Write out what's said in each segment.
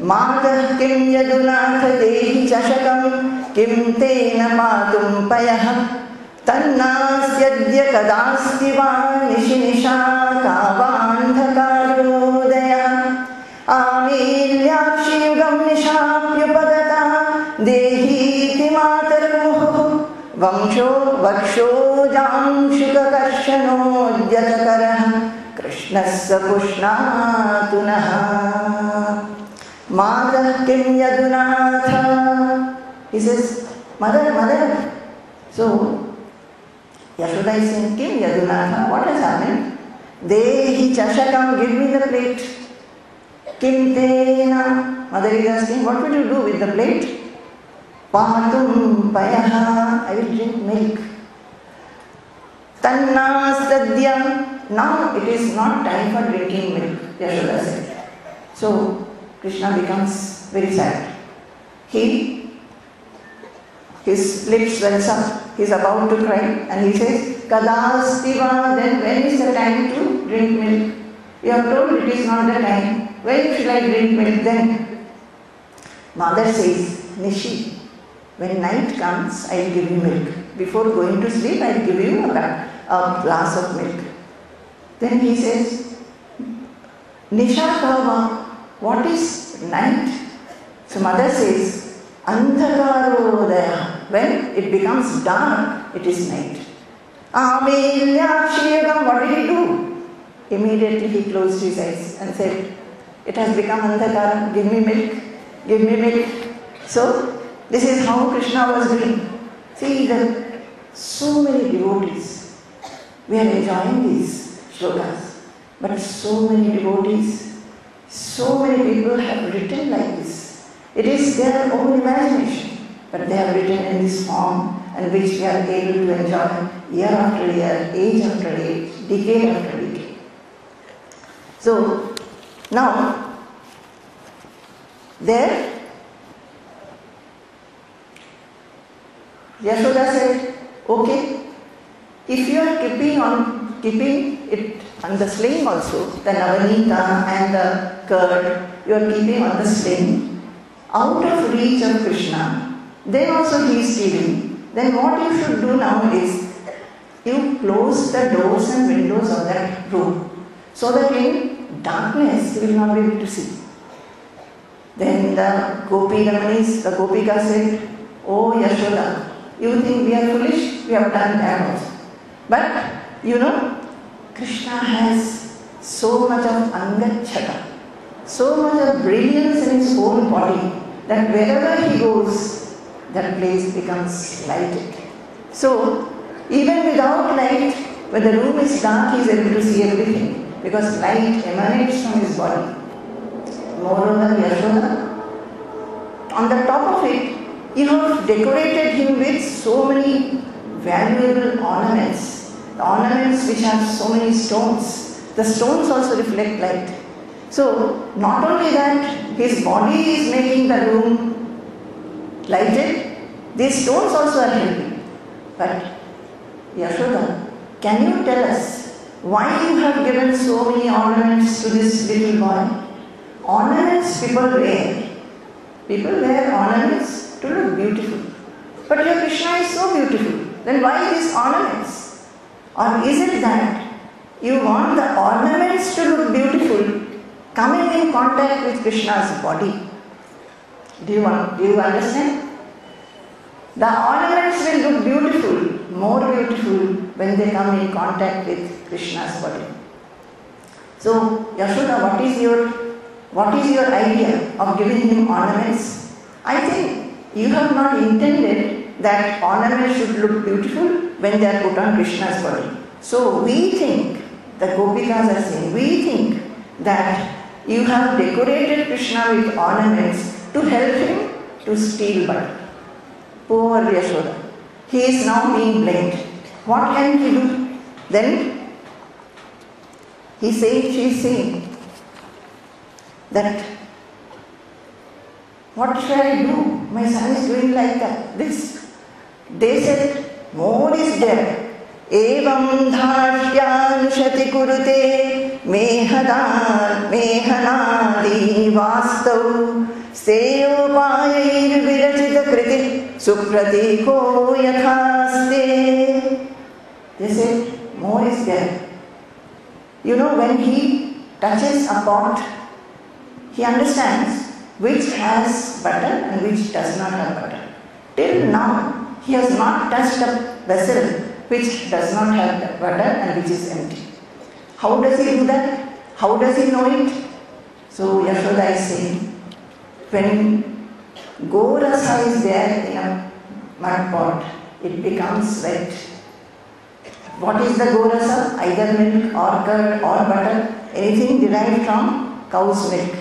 मातः किं यदुनाथ देहि चषकं किं तेन पातुं पयः तन्नास्यद्य कदास्ति वा निशि निशा कावान्धकारोदयः आमील्याक्षियुगं निशाप्युपगता देहीति मातर्मुहुः वंशो वक्षोजांशुककर्षणोद्यतकरः कृष्णः स पुष्णातु नः मातः किं Yadunath. He says, mother, mother. So Yashoda is saying, Kim Yadunatha, what has happened? Dehi chashakam, give me the plate. Kim tena, mother is asking, what will you do with the plate? Patum payaha, I will drink milk. Tanna sadhya, now it is not time for drinking milk, Yashoda said. So Krishna becomes very sad. His lips swells up. He is about to cry and he says, Kadastiva, then when is the time to drink milk? You have told it is not the time. When should I drink milk then? Mother says, Nishi, when night comes, I will give you milk. Before going to sleep, I will give you a glass of milk. Then he says, Nisha Kava, what is night? So mother says, Andhakarodaya, when it becomes dark, it is night. Amilyakshyagam, what did he do? Immediately he closed his eyes and said, it has become Andhakara, give me milk, give me milk. So, this is how Krishna was doing. See, there are so many devotees. We are enjoying these shlokas. But so many devotees, so many people have written like this. It is their own imagination, but they have written in this form and which we are able to enjoy year after year, age after age, decade after decade. So, now, there, Yashoda said, okay, if you are keeping it on the sling also, the Navanita and the curd, you are keeping on the sling, out of reach of Krishna, then also he is stealing. Then what you should do now is, you close the doors and windows of that room, so that in darkness you will not be able to see. Then the Gopi Ramanis, the Gopika said, oh Yashoda, you think we are foolish? We have done that also. But, you know, Krishna has so much of Angachata, so much of brilliance in his own body, that wherever he goes, that place becomes lighted. So, even without light, when the room is dark, he is able to see everything, because light emanates from his body. Moreover, Yashoda, on the top of it, you have decorated him with so many valuable ornaments. The ornaments which have so many stones. The stones also reflect light. So, not only that, his body is making the room lighted, these stones also are helping. But, Yashoda, can you tell us why you have given so many ornaments to this little boy? Ornaments people wear. People wear ornaments to look beautiful. But your Krishna is so beautiful. Then why these ornaments? Or is it that you want the ornaments to look beautiful coming in contact with Krishna's body? Do you understand? The ornaments will look beautiful, more beautiful when they come in contact with Krishna's body. So, Yashoda, what is your idea of giving him ornaments? I think you have not intended that ornaments should look beautiful when they are put on Krishna's body. So we think, the Gopikas are saying, we think that you have decorated Krishna with ornaments to help him to steal butter. Poor Yashoda. He is now being blamed. What can he do? Then she is saying that, what shall I do? My son is doing like that, this. They said, more is there. Evam dhashyanushati kurute मेहनादि वास्तव स्तेयोपायैर्विरचितकृति सुप्रतीको यथास्ते. They said, more is there. You know, when he touches a pot, he understands which has butter and which does not have butter. Till now, he has not touched a vessel which does not have butter and which is empty. How does he do that? How does he know it? So Yashoda is saying, when Gorasa is there in a mud pot, it becomes wet. What is the Gorasa? Either milk or curd or butter, anything derived from cow's milk.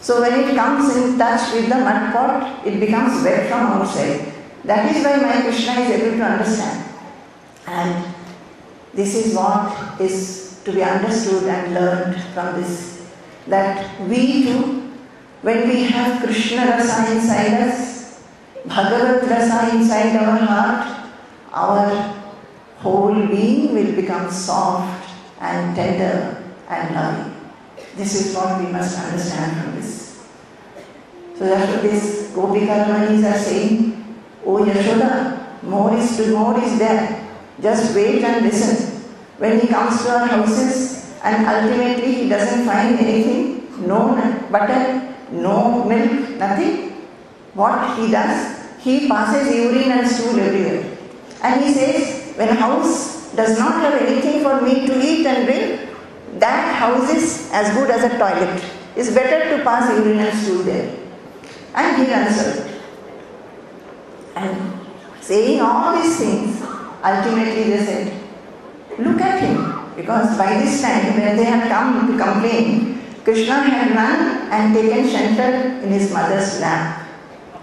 So when it comes in touch with the mud pot, it becomes wet from outside. That is why my Krishna is able to understand. And this is what is to be understood and learned from this. That we too, when we have Krishna Rasa inside us, Bhagavat Rasa inside our heart, our whole being will become soft and tender and loving. This is what we must understand from this. So that's what these Gopika Ramanis are saying. Oh Yashoda, more is there. Just wait and listen. When he comes to our houses and ultimately he doesn't find anything, no butter, no milk, nothing. What he does, he passes urine and stool everywhere. And he says, when a house does not have anything for me to eat and drink, that house is as good as a toilet. It's better to pass urine and stool there. And he runs away. And saying all these things, ultimately they said, look at him. Because by this time, when they had come to complain, Krishna had run and taken shelter in his mother's lap.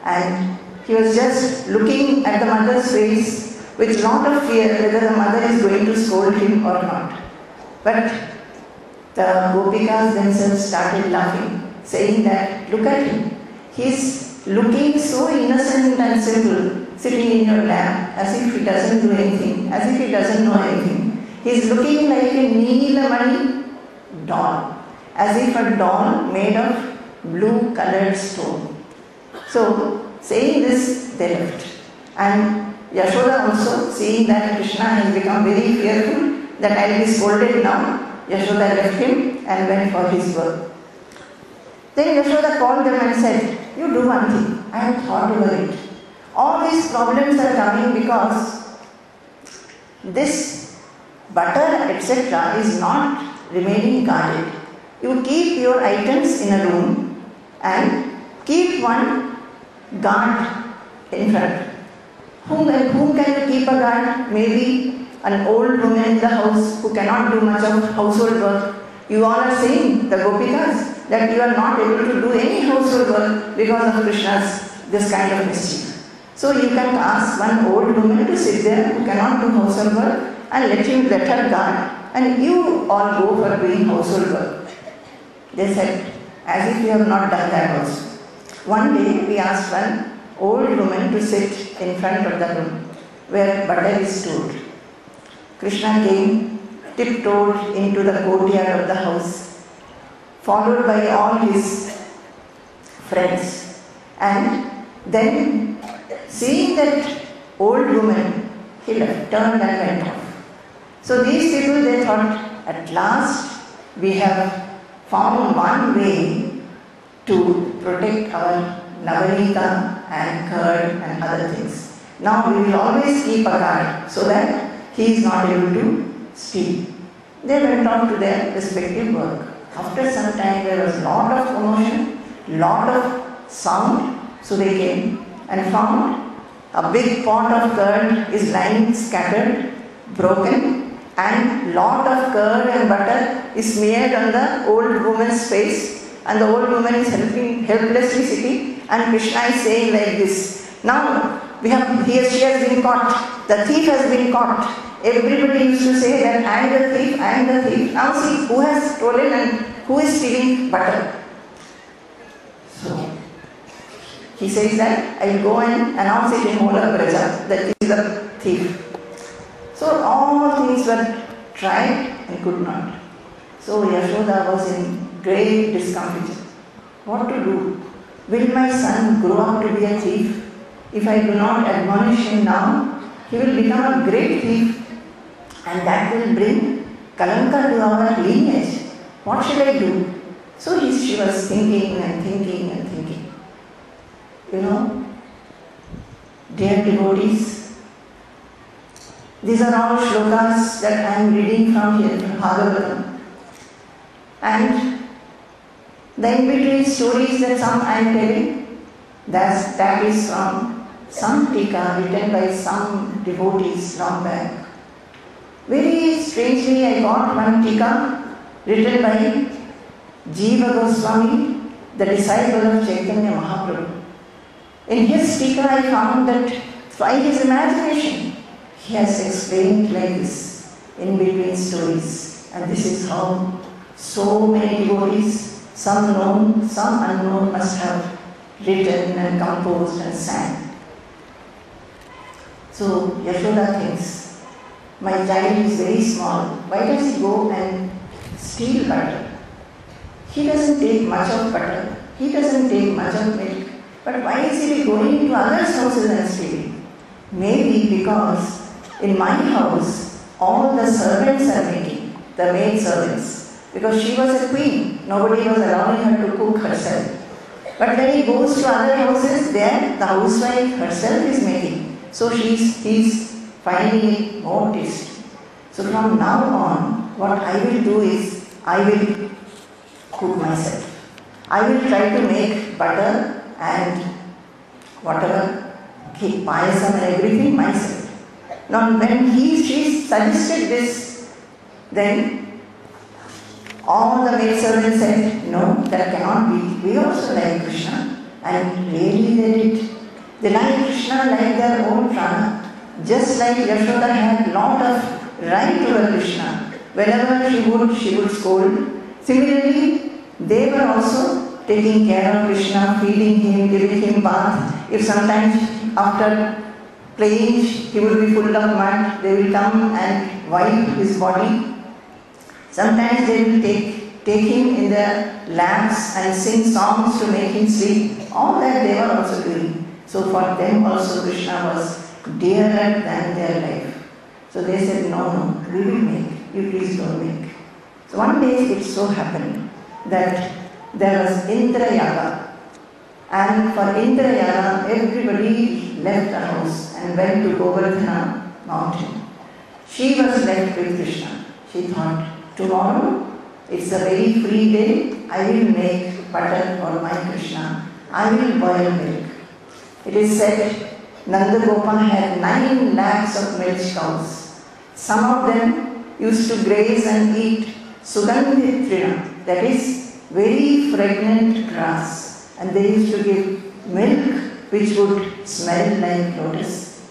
And he was just looking at the mother's face with a lot of fear whether the mother is going to scold him or not. But the Gopikas themselves started laughing, saying that, look at him. He's looking so innocent and simple, sitting in your lap, as if he doesn't do anything, as if he doesn't know anything. He's looking like a Neelamani doll, as if a doll made of blue-colored stone. So, saying this, they left. And Yashoda also, seeing that Krishna has become very fearful, that I will be scolded now, Yashoda left him and went for his work. Then Yashoda called them and said, you do one thing, I have thought over it. All these problems are coming because this butter, etc. is not remaining guarded. You keep your items in a room and keep one guard in front. Whom can you keep a guard? Maybe an old woman in the house who cannot do much of household work. You all are saying, the Gopikas, that you are not able to do any household work because of Krishna's this kind of mischief. So you can ask one old woman to sit there who cannot do household work and let her guard, and you all go for doing household work. They said, as if we have not done that also. One day we asked one old woman to sit in front of the room where butter is stored. Krishna came, tiptoed into the courtyard of the house, followed by all his friends. And then, seeing that old woman, he left, turned and went off. So these people, they thought, at last we have found one way to protect our Navanita and curd and other things. Now we will always keep a guard so that he is not able to steal. They went on to their respective work. After some time there was lot of commotion, lot of sound, so they came and found a big pot of curd is lying scattered, broken, and lot of curd and butter is smeared on the old woman's face, and the old woman is helplessly sitting, and Krishna is saying like this, now she has been caught, the thief has been caught. Everybody used to say that I am the thief, I am the thief. Now see who has stolen and who is stealing butter. So he says that I will go and announce it in Mola Braja that he is the thief. So all things were tried and could not. So Yashoda was in great discomfiture. What to do? Will my son grow up to be a thief? If I do not admonish him now, he will become a great thief, and that will bring kalanka to our lineage. What shall I do? So she was thinking and thinking and thinking. You know, dear devotees, these are all shlokas that I am reading from here, from Bhagavatam. And the in-between stories that some I am telling, that is from some tika written by some devotees long back. Very strangely, I got one tika written by Jiva Goswami, the disciple of Chaitanya Mahaprabhu. In his tika, I found that by his imagination, he has explained like this in between stories. And this is how so many devotees, some known, some unknown, must have written and composed and sang. So Yashoda thinks, my child is very small. Why does he go and steal butter? He doesn't take much of butter. He doesn't take much of milk. But why is he going to others' houses and stealing? Maybe because in my house, all the servants are making, the maid servants. Because she was a queen, nobody was allowing her to cook herself. But when he goes to other houses, there the housewife herself is making. So he's finding it more tasty. So from now on, what I will do is, I will cook myself. I will try to make butter and whatever, payasam and everything myself. Now when she suggested this, then all the maidservants said, no, that cannot be. We also like Krishna. And really they did. They like Krishna like their own prana. Just like Yashoda had lot of right to Krishna. Whenever she would scold. Similarly, they were also taking care of Krishna, feeding him, giving him bath. If sometimes after playing he will be full of mud, they will come and wipe his body. Sometimes they will take him in their laps and sing songs to make him sleep. All that they were also doing. So for them also Krishna was dearer than their life. So they said, no, we will make. You please don't make. So one day it so happened that there was Indra Yaga. And for Indra Yaga, everybody left the house and went to Govardhana mountain. She was left with Krishna. She thought, tomorrow, it's a very free day, I will make butter for my Krishna. I will boil milk. It is said Nanda Gopal had 9 lakhs of milk cows. Some of them used to graze and eat Sugandhit Trina, that is very fragrant grass. And they used to give milk which would smell like lotus.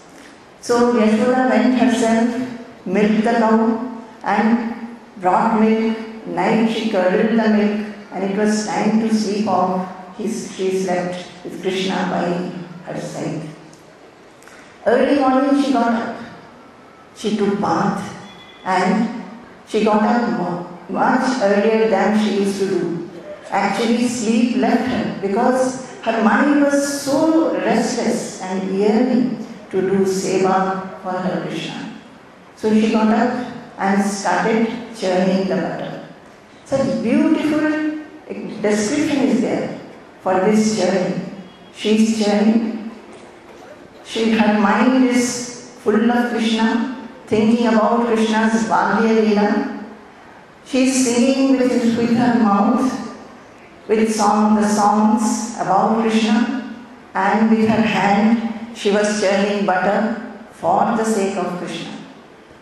So Yashoda went herself, milked the cow and brought milk. Night she curdled the milk and it was time to sleep off. She slept with Krishna by her side. Early morning she got up. She took bath and she got up much earlier than she used to do. Actually sleep left her because her mind was so restless and yearning to do seva for her Krishna. So she got up and started churning the butter. Such beautiful description is there for this churning. She is churning. Her mind is full of Krishna, thinking about Krishna's Balya Leela. She is singing with her mouth, with the songs about Krishna, and with her hand she was churning butter for the sake of Krishna.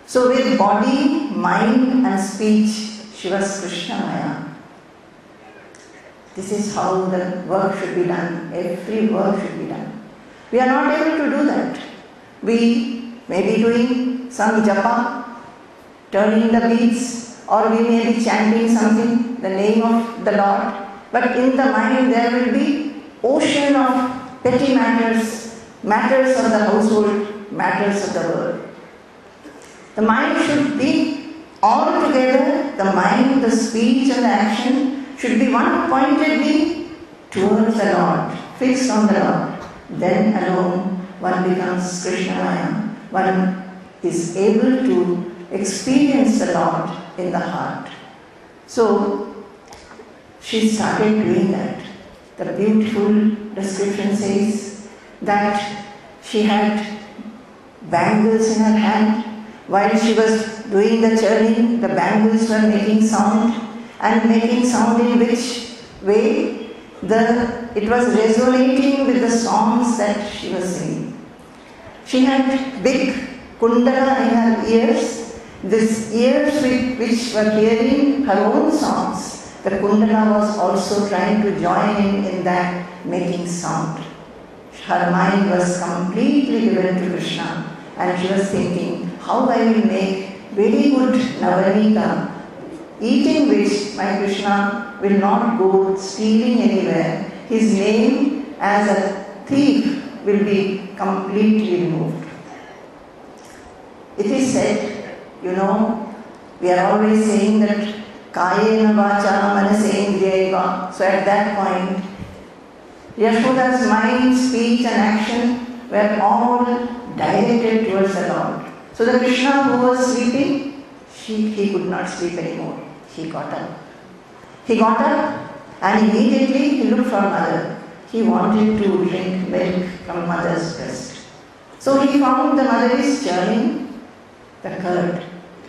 So with body, mind and speech, she was Krishna Maya. This is how the work should be done. Every work should be done. We are not able to do that. We may be doing some japa, turning the beads, or we may be chanting something, the name of the Lord. But in the mind there will be ocean of petty matters, matters of the household, matters of the world. The mind should be Altogether, the mind, the speech and the action should be one pointedly towards the Lord, fixed on the Lord. Then alone one becomes Krishnamaya. One is able to experience the Lord in the heart. So, she started doing that. The beautiful description says that she had bangles in her hand. While she was doing the churning, the bangles were making sound, and making sound in which way? It was resonating with the songs that she was singing. She had big kundala in her ears. These ears which were hearing her own songs, the kundala was also trying to join in that making sound. Her mind was completely given to Krishna, and she was thinking, how I will make very good Navaneeta, eating which my Krishna will not go stealing anywhere. His name as a thief will be completely removed. It is said, we are always saying that Kayena Vacha Manasendriyaiva. So at that point, Yashoda's mind, speech and action were all directed towards the Lord. So the Krishna who was sleeping, he could not sleep anymore. He got up. He got up and immediately he looked for mother. He wanted to drink milk from mother's breast. So he found the mother is churning the curd.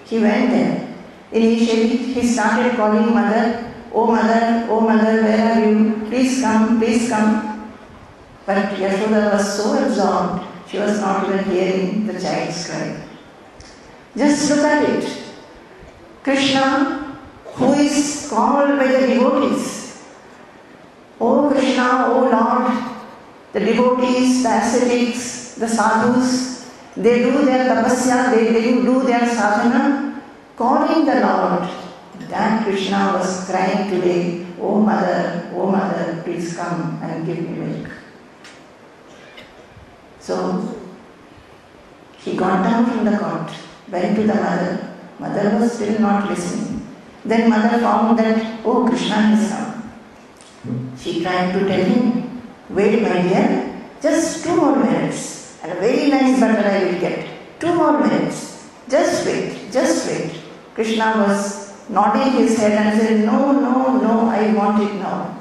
He went there. Initially he started calling mother, oh mother, where are you? Please come, please come. But Yashoda was so absorbed, she was not even hearing the child's cry. Just look at it. Krishna, who is called by the devotees. Oh Krishna, oh Lord, the devotees, the ascetics, the sadhus, they do their tapasya, they do their sadhana, calling the Lord. That Krishna was crying today, oh mother, please come and give me milk. So, he got down from the cot, went to the mother. Mother was still not listening. Then mother found that, oh, Krishna has come. She tried to tell him, wait my dear, just 2 more minutes and a very nice butter I will get. 2 more minutes. Just wait. Krishna was nodding his head and said, no, I want it now.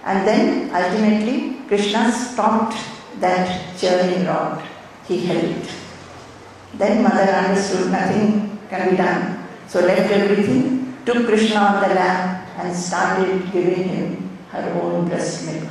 And then ultimately Krishna stopped that churning rod. He held it. Then mother understood nothing can be done. So left everything, took Krishna on the lap and started giving him her own breast milk.